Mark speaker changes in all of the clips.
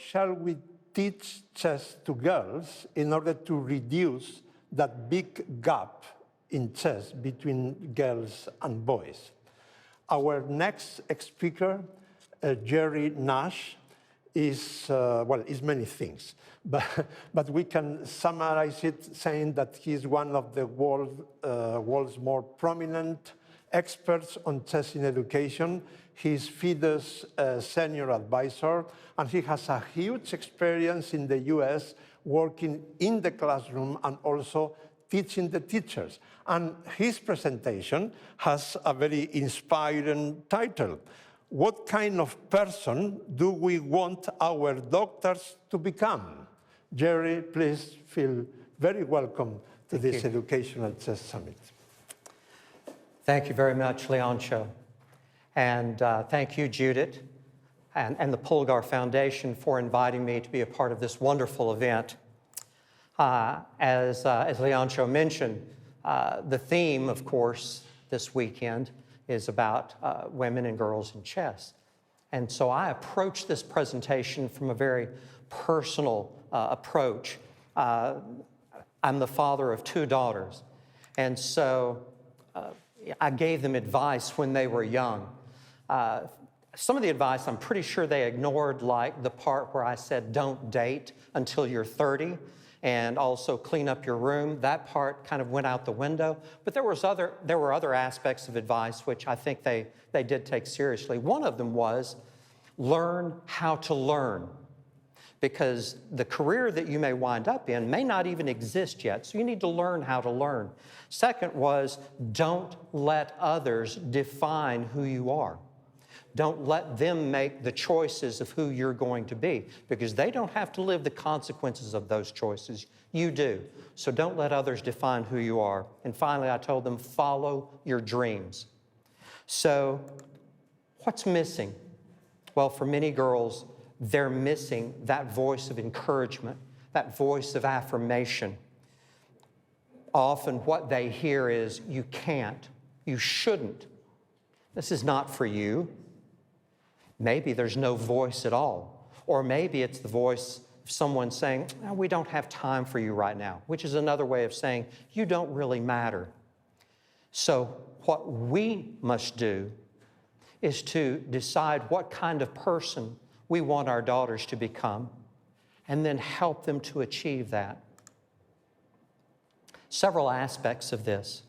Speaker 1: shall we teach chess to girls in order to reduce that big gap in chess between girls and boys? Our next speaker, Jerry Nash, is many things, but we can summarize it saying that he's one of the world's more prominent experts on chess in education. He's FIDE's senior advisor, and he has a huge experience in the US working in the classroom and also teaching the teachers. And his presentation has a very inspiring title: What kind of person do we want our doctors to become? Jerry, please feel very welcome to this Educational Chess Summit.
Speaker 2: Thank you very much, Leoncio. And thank you, Judith, and the Polgar Foundation for inviting me to be a part of this wonderful event. As Leoncio mentioned, the theme, of course, this weekend is about women and girls in chess. And so I approached this presentation from a very personal approach. I'm the father of 2 daughters, and so I gave them advice when they were young. Some of the advice I'm pretty sure they ignored, like the part where I said don't date until you're 30, and also clean up your room. That part kind of went out the window. But there were other aspects of advice which I think they did take seriously. One of them was learn how to learn, because the career that you may wind up in may not even exist yet, so you need to learn how to learn. Second was, don't let others define who you are. Don't let them make the choices of who you're going to be, because they don't have to live the consequences of those choices. You do. So don't let others define who you are. And finally, I told them, follow your dreams. So what's missing? Well, for many girls, they're missing that voice of encouragement, that voice of affirmation. Often what they hear is, you can't, you shouldn't, this is not for you. Maybe there's no voice at all. Or maybe it's the voice of someone saying, oh, we don't have time for you right now, which is another way of saying, you don't really matter. So what we must do is to decide what kind of person we want our daughters to become, and then help them to achieve that. Several aspects of this.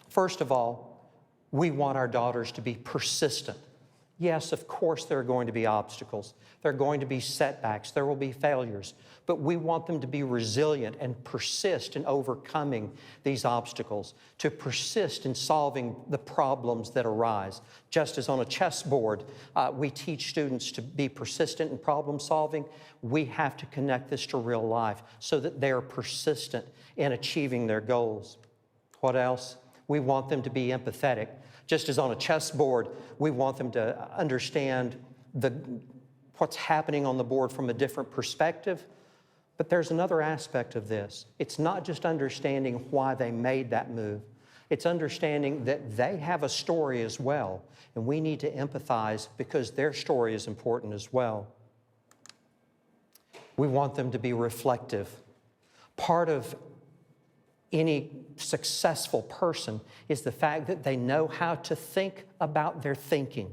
Speaker 2: First of all, we want our daughters to be persistent. Yes, of course there are going to be obstacles. There are going to be setbacks. There will be failures. But we want them to be resilient and persist in overcoming these obstacles, to persist in solving the problems that arise. Just as on a chessboard, we teach students to be persistent in problem solving, we have to connect this to real life so that they are persistent in achieving their goals. What else? We want them to be empathetic. Just as on a chessboard, we want them to understand what's happening on the board from a different perspective. But there's another aspect of this. It's not just understanding why they made that move. It's understanding that they have a story as well, and we need to empathize because their story is important as well. We want them to be reflective. Part of any successful person is the fact that they know how to think about their thinking.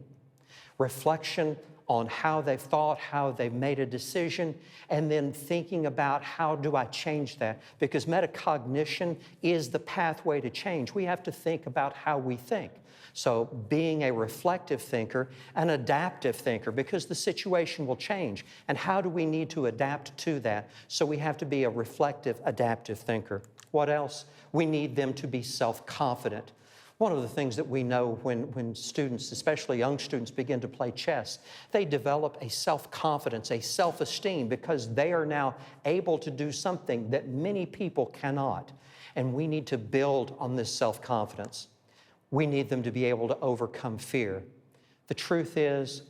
Speaker 2: Reflection on how they've thought, how they've made a decision, and then thinking about how do I change that? Because metacognition is the pathway to change. We have to think about how we think. So being a reflective thinker, an adaptive thinker, because the situation will change. And how do we need to adapt to that? So we have to be a reflective, adaptive thinker. What else? We need them to be self-confident. One of the things that we know when students, especially young students, begin to play chess, they develop a self-confidence, a self-esteem, because they are now able to do something that many people cannot. And we need to build on this self-confidence. We need them to be able to overcome fear. The truth is,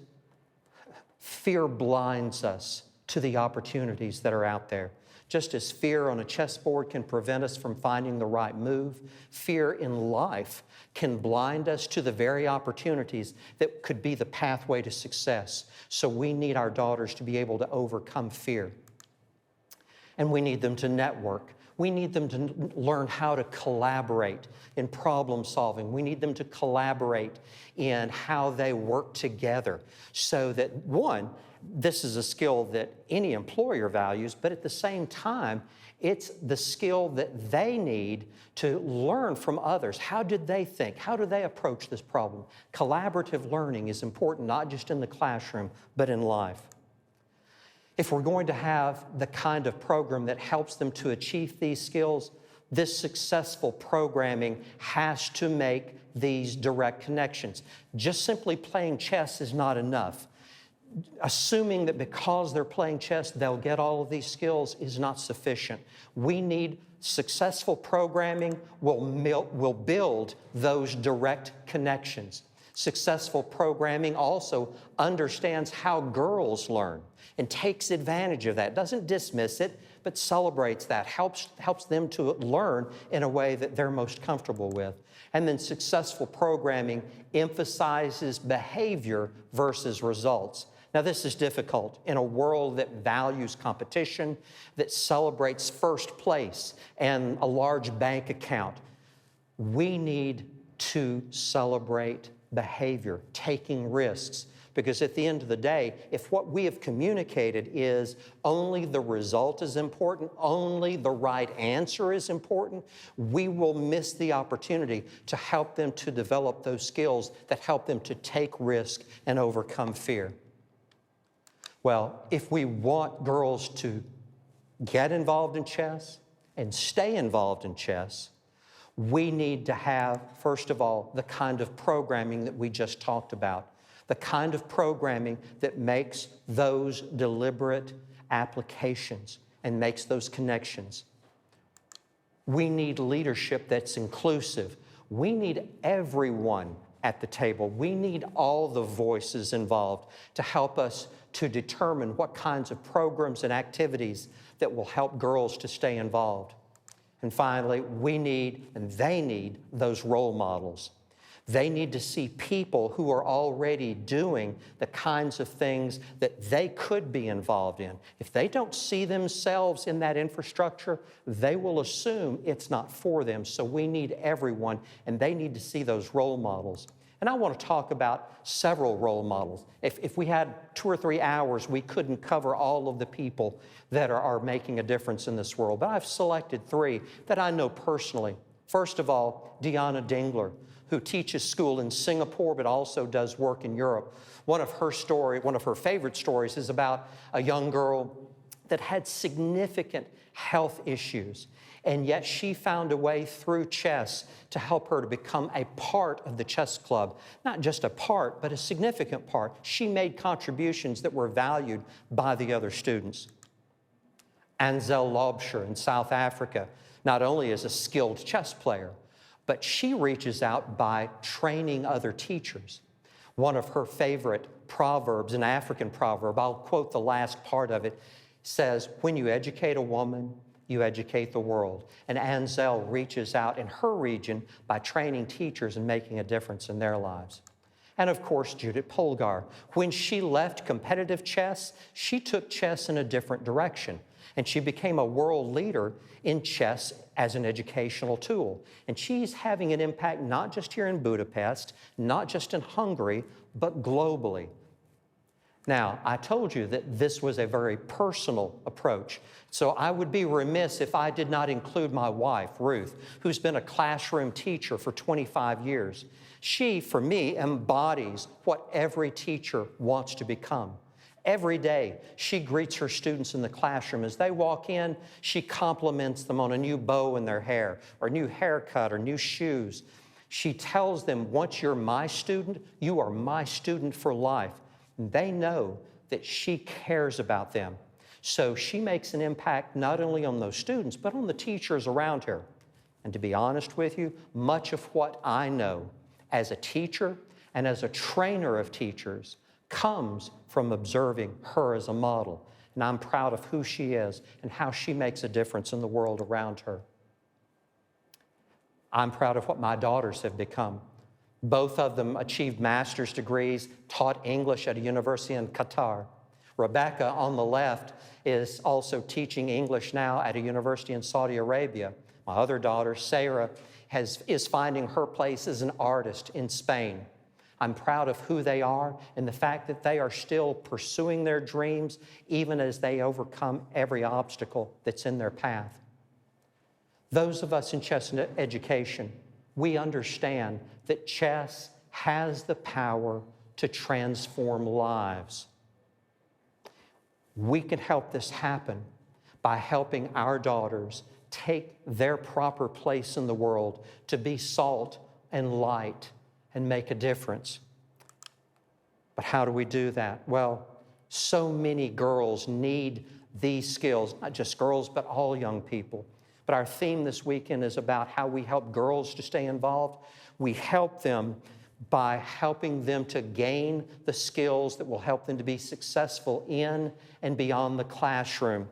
Speaker 2: fear blinds us to the opportunities that are out there. Just as fear on a chessboard can prevent us from finding the right move, fear in life can blind us to the very opportunities that could be the pathway to success. So we need our daughters to be able to overcome fear. And we need them to network. We need them to learn how to collaborate in problem solving. We need them to collaborate in how they work together so that, one, this is a skill that any employer values, but at the same time, it's the skill that they need to learn from others. How did they think? How do they approach this problem? Collaborative learning is important, not just in the classroom, but in life. If we're going to have the kind of program that helps them to achieve these skills, this successful programming has to make these direct connections. Just simply playing chess is not enough. Assuming that because they're playing chess, they'll get all of these skills is not sufficient. We need successful programming will build those direct connections. Successful programming also understands how girls learn and takes advantage of that. Doesn't dismiss it, but celebrates that, helps them to learn in a way that they're most comfortable with. And then successful programming emphasizes behavior versus results. Now, this is difficult in a world that values competition, that celebrates first place and a large bank account. We need to celebrate behavior, taking risks, because at the end of the day, if what we have communicated is only the result is important, only the right answer is important, we will miss the opportunity to help them to develop those skills that help them to take risk and overcome fear. Well, if we want girls to get involved in chess and stay involved in chess, we need to have, first of all, the kind of programming that we just talked about, the kind of programming that makes those deliberate applications and makes those connections. We need leadership that's inclusive. We need everyone at the table. We need all the voices involved to help us to determine what kinds of programs and activities that will help girls to stay involved. And finally, we need, and they need, those role models. They need to see people who are already doing the kinds of things that they could be involved in. If they don't see themselves in that infrastructure, they will assume it's not for them. So we need everyone, and they need to see those role models. And I want to talk about several role models. If we had 2 or 3 hours, we couldn't cover all of the people that are making a difference in this world. But I've selected 3 that I know personally. First of all, Deanna Dingler, who teaches school in Singapore but also does work in Europe. One of her favorite stories is about a young girl that had significant health issues. And yet she found a way through chess to help her to become a part of the chess club. Not just a part, but a significant part. She made contributions that were valued by the other students. Ansel Lobsher in South Africa not only is a skilled chess player, but she reaches out by training other teachers. One of her favorite proverbs, an African proverb, I'll quote the last part of it, says, "When you educate a woman, you educate the world." And Ansel reaches out in her region by training teachers and making a difference in their lives. And of course, Judith Polgar. When she left competitive chess, she took chess in a different direction. And she became a world leader in chess as an educational tool. And she's having an impact not just here in Budapest, not just in Hungary, but globally. Now, I told you that this was a very personal approach. So I would be remiss if I did not include my wife, Ruth, who's been a classroom teacher for 25 years. She, for me, embodies what every teacher wants to become. Every day, she greets her students in the classroom. As they walk in, she compliments them on a new bow in their hair, or a new haircut, or new shoes. She tells them, once you're my student, you are my student for life. And they know that she cares about them. So she makes an impact not only on those students, but on the teachers around her. And to be honest with you, much of what I know as a teacher and as a trainer of teachers comes from observing her as a model. and I'm proud of who she is and how she makes a difference in the world around her. I'm proud of what my daughters have become. Both of them achieved master's degrees, taught English at a university in Qatar. Rebecca, on the left, is also teaching English now at a university in Saudi Arabia. My other daughter, Sarah, is finding her place as an artist in Spain. I'm proud of who they are and the fact that they are still pursuing their dreams even as they overcome every obstacle that's in their path. Those of us in chess education, we understand that chess has the power to transform lives. We can help this happen by helping our daughters take their proper place in the world to be salt and light and make a difference. But how do we do that? Well, so many girls need these skills, not just girls, but all young people. But our theme this weekend is about how we help girls to stay involved. We help them by helping them to gain the skills that will help them to be successful in and beyond the classroom.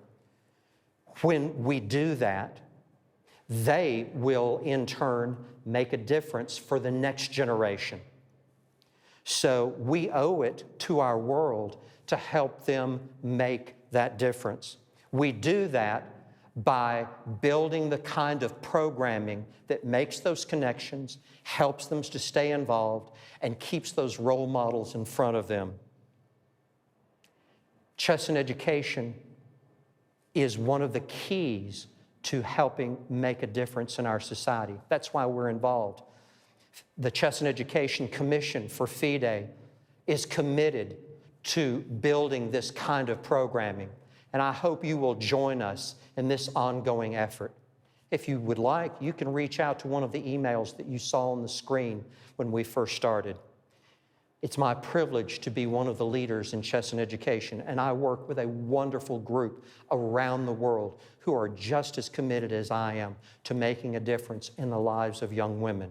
Speaker 2: When we do that, they will in turn make a difference for the next generation. So we owe it to our world to help them make that difference. We do that by building the kind of programming that makes those connections, helps them to stay involved, and keeps those role models in front of them. Chess and education is one of the keys to helping make a difference in our society. That's why we're involved. The Chess and Education Commission for FIDE is committed to building this kind of programming, and I hope you will join us in this ongoing effort. If you would like, you can reach out to one of the emails that you saw on the screen when we first started. It's my privilege to be one of the leaders in chess and education, and I work with a wonderful group around the world who are just as committed as I am to making a difference in the lives of young women.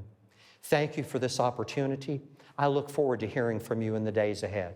Speaker 2: Thank you for this opportunity. I look forward to hearing from you in the days ahead.